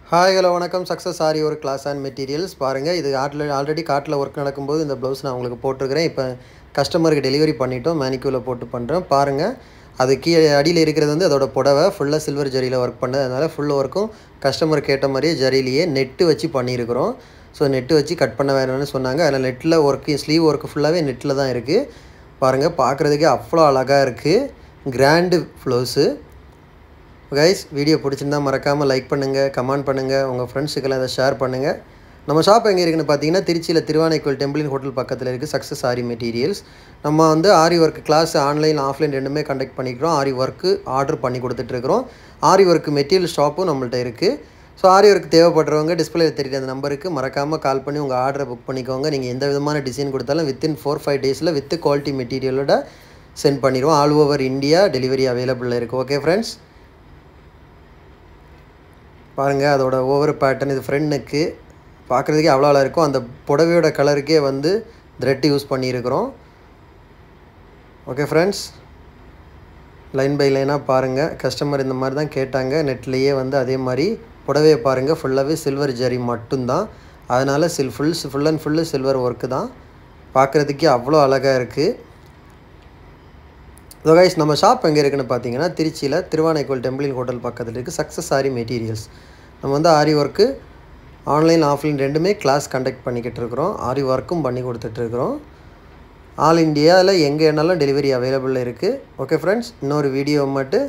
Hi hello வணக்கம் success ஆரி ஒரு class and materials பாருங்கள். இது ஆல்ரெடி காட்டில் ஒர்க் நடக்கும்போது இந்த ப்ளவுஸ் நான் உங்களுக்கு போட்டிருக்கிறேன். இப்போ கஸ்டமருக்கு டெலிவரி பண்ணிட்டோம். மேனிக்யூவில் போட்டு பண்ணுறேன் பாருங்கள். அது கீழே அடியில் இருக்கிறது வந்து அதோட புடவை ஃபுல்லாக சில்வர் ஜரியில் ஒர்க் பண்ணது. அதனால் ஃபுல் ஒர்க்கும் கஸ்டமர் கேட்ட மாதிரியே ஜரியிலேயே நெட்டு வச்சு பண்ணியிருக்கிறோம். ஸோ நெட்டு வச்சு கட் பண்ண வேணும்னு சொன்னாங்க. அதில் நெட்டில் ஒர்க்கு ஸ்லீவ் ஒர்க்கு ஃபுல்லாகவே நெட்டில் தான் இருக்குது. பாருங்கள், பார்க்குறதுக்கே அவ்வளோ அழகாக இருக்குது. Grand blouse. கைஸ், வீடியோ பிடிச்சிருந்தா மறக்காமல் லைக் பண்ணுங்கள், கமெண்ட் பண்ணுங்கள், உங்கள் ஃப்ரெண்ட்ஸுக்கெல்லாம் இதை ஷேர் பண்ணுங்கள். நம்ம ஷாப் எங்கே இருக்குதுன்னு பார்த்தீங்கன்னா திருச்சியில் திருவானைக்கோயில் டெம்பிளின் ஹோட்டல் பக்கத்தில் இருக்குது சக்ஸஸ் ஆரி மெட்டீரியல்ஸ். நம்ம வந்து ஆரி ஒர்க் கிளாஸ் ஆன்லைன் ஆஃப்லைன் ரெண்டுமே கண்டக்ட் பண்ணிக்கிறோம். ஆரி ஒர்க்கு ஆர்டர் பண்ணி கொடுத்துட்ருக்குறோம். ஆரி ஒர்க்கு மெட்டீரியல் ஷாப்பும் நம்மள்ட்ட இருக்குது. ஸோ ஆரி ஒர்க் தேவைப்படுறவங்க டிஸ்பிளேயில் தெரியுற அந்த நம்பருக்கு மறக்காமல் கால் பண்ணி உங்கள் ஆர்டரை புக் பண்ணிக்கோங்க. நீங்கள் எந்த விதமான டிசைன் கொடுத்தாலும் வித்தின் 4-5 டேஸில் வித் குவாலிட்டி மெட்டீரியலோட சென்ட் பண்ணிடுவோம். ஆல் ஓவர் இந்தியா டெலிவரி அவைலபிளில் இருக்குது. ஓகே ஃப்ரெண்ட்ஸ், பாருங்கள் அதோட ஓவர் பேட்டர்ன். இது ஃப்ரண்ட் நெக்கு பார்க்குறதுக்கே அவ்வளோ அழகாக இருக்கும். அந்த புடவையோட கலருக்கே வந்து த்ரெட் யூஸ் பண்ணியிருக்கிறோம். ஓகே ஃப்ரெண்ட்ஸ், லைன் பை லைனாக பாருங்கள். கஸ்டமர் இந்த மாதிரி தான் கேட்டாங்க. நெட்லேயே வந்து அதே மாதிரி புடவையை பாருங்கள், ஃபுல்லாகவே சில்வர் ஜரி மட்டும்தான். அதனால் full and full silver work தான். பார்க்குறதுக்கே அவ்வளோ அழகாக இருக்குது. ஸோ கைஸ், நம்ம ஷாப் எங்கே இருக்குதுன்னு பார்த்தீங்கன்னா திருச்சியில் திருவானைக்கோயில் டெம்பிளின் ஹோட்டல் பக்கத்தில் இருக்குது சக்ஸஸ் ஆரி மெட்டீரியல்ஸ். நம்ம வந்து ஆரி ஒர்க்கு ஆன்லைன் ஆஃப்லைன் ரெண்டுமே கிளாஸ் கண்டக்ட் பண்ணிக்கிட்டு இருக்கிறோம். ஆரி ஒர்க்கும் பண்ணி கொடுத்துட்ருக்குறோம். ஆல் இண்டியாவில் எங்கே வேணாலும் டெலிவரி அவைலபிளில் இருக்குது. ஓகே ஃப்ரெண்ட்ஸ், இன்னொரு வீடியோ மட்டும்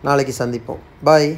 நாளைக்கு சந்திப்போம். பாய்.